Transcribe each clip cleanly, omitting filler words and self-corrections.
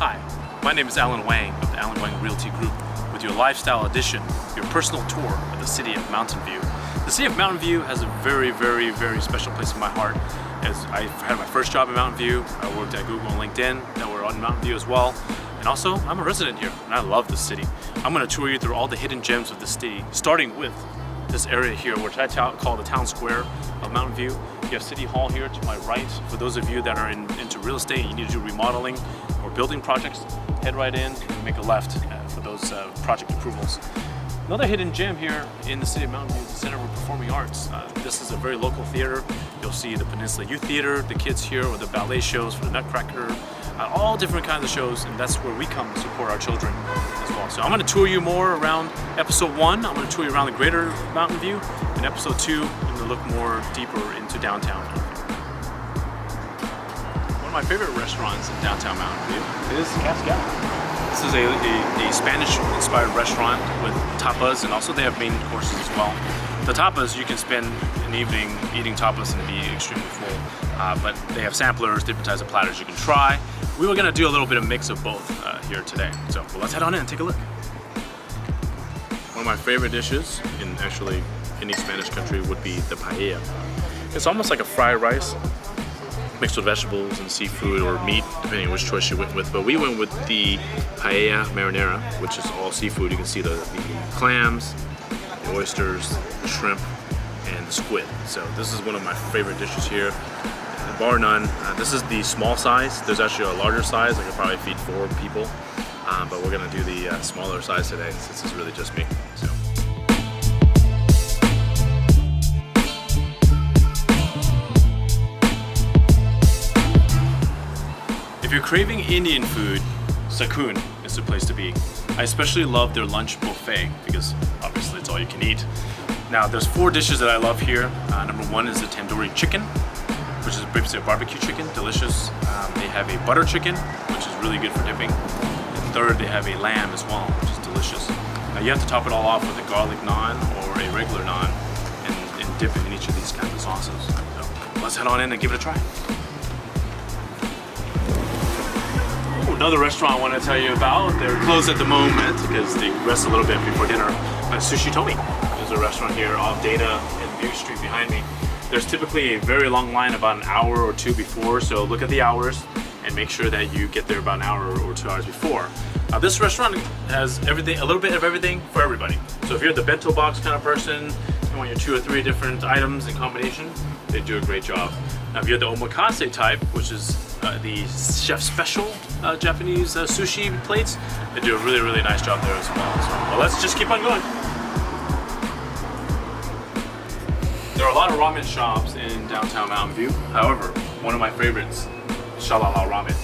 Hi, my name is Alan Wang of the Alan Wang Realty Group with your lifestyle edition, your personal tour of the city of Mountain View. The city of Mountain View has a very, very, very special place in my heart, as I had my first job in Mountain View. I worked at Google and LinkedIn that were on Mountain View as well. And also, I'm a resident here and I love the city. I'm going to tour you through all the hidden gems of the city, starting with this area here, which I call the town square of Mountain View. You have City Hall here to my right. For those of you that are into real estate, you need to do remodeling or building projects, head right in and make a left for those project approvals. Another hidden gem here in the city of Mountain View is the Center for Performing Arts. This is a very local theater. You'll see the Peninsula Youth Theater, the kids here, or the ballet shows for the Nutcracker, all different kinds of shows, and that's where we come to support our children as well. So I'm going to tour you more around episode 1. I'm going to tour you around the greater Mountain View. In episode 2, I'm going to look more deeper into downtown. One of my favorite restaurants in downtown Mountain View is Cascade. This is a Spanish-inspired restaurant with tapas, and also they have main courses as well. The tapas, you can spend an evening eating tapas and be extremely full, but they have samplers, different types of platters you can try. We were going to do a little bit of mix of both here today, so let's head on in and take a look. One of my favorite dishes in actually any Spanish country would be the paella. It's almost like a fried rice mixed with vegetables and seafood or meat, depending on which choice you went with. But we went with the paella marinara, which is all seafood. You can see the clams, the oysters, the shrimp, and the squid. So this is one of my favorite dishes here, bar none. This is the small size. There's actually a larger size that could probably feed 4 people, but we're gonna do the smaller size today since it's really just me. So. If you're craving Indian food, Sakuni is the place to be. I especially love their lunch buffet because obviously it's all you can eat. Now there's 4 dishes that I love here. Number 1 is the tandoori chicken, which is basically a barbecue chicken, delicious. They have a butter chicken, which is really good for dipping. And third, they have a lamb as well, which is delicious. Now you have to top it all off with a garlic naan or a regular naan and dip it in each of these kinds of sauces. So let's head on in and give it a try. Another restaurant I want to tell you about. They're closed at the moment because they rest a little bit before dinner. Sushi Tomi is a restaurant here off Dana and View Street behind me. There's typically a very long line about an hour or 2 before, so look at the hours and make sure that you get there about an hour or 2 hours before. This restaurant has everything, a little bit of everything for everybody. So if you're the bento box kind of person, you want your 2 or 3 different items in combination, they do a great job. Now if you're the omakase type, which is the chef special Japanese sushi plates, they do a really, really nice job there as well. So, well, let's just keep on going. There are a lot of ramen shops in downtown Mountain View. However, one of my favorites, Shalala Ramen,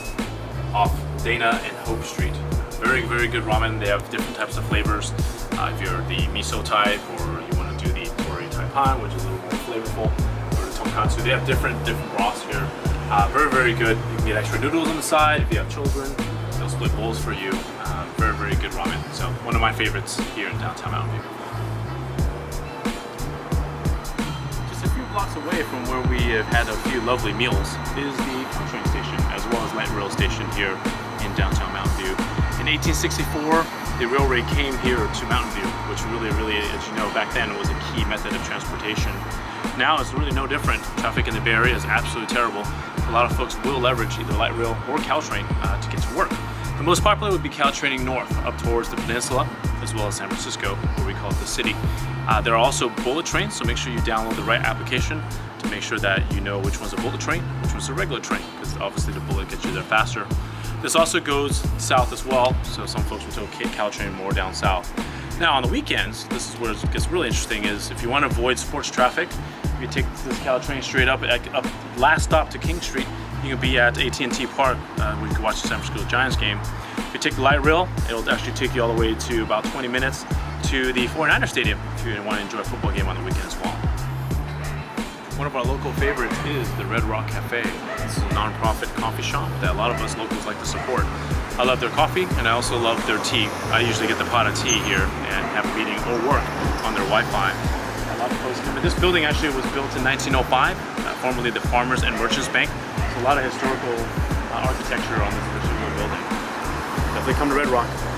off Dana and Hope Street. Very, very good ramen. They have different types of flavors. If you're the miso type, or you want to do the tori taipan, which is a little more flavorful, or the tonkatsu, they have different broths here. Very, very good. You can get extra noodles on the side. If you have children, they'll split bowls for you. Very, very good ramen. So one of my favorites here in downtown Mountain View. Just a few blocks away from where we have had a few lovely meals is the train station, as well as light rail station here in downtown Mountain View. In 1864, the railway came here to Mountain View, which really, as you know, back then it was a key method of transportation. Now it's really no different. Traffic in the Bay Area is absolutely terrible. A lot of folks will leverage either light rail or Caltrain to get to work. The most popular would be Caltraining north up towards the peninsula, as well as San Francisco, where we call it the city. There are also bullet trains, so make sure you download the right application to make sure that you know which one's a bullet train, which one's a regular train, because obviously the bullet gets you there faster. This also goes south as well, so some folks will take Caltrain more down south. Now on the weekends, this is where it gets really interesting, is if you want to avoid sports traffic, if you take this Caltrain straight up last stop to King Street, you can be at AT&T Park where you can watch the San Francisco Giants game. If you take the light rail, it'll actually take you all the way to about 20 minutes to the 49er Stadium if you want to enjoy a football game on the weekend as well. One of our local favorites is the Red Rock Cafe. It's a non-profit coffee shop that a lot of us locals like to support. I love their coffee and I also love their tea. I usually get the pot of tea here and have a meeting or work on their Wi-Fi. A lot of folks come in. This building actually was built in 1905, formerly the Farmers and Merchants Bank. So a lot of historical architecture on this particular building. come to Red Rock.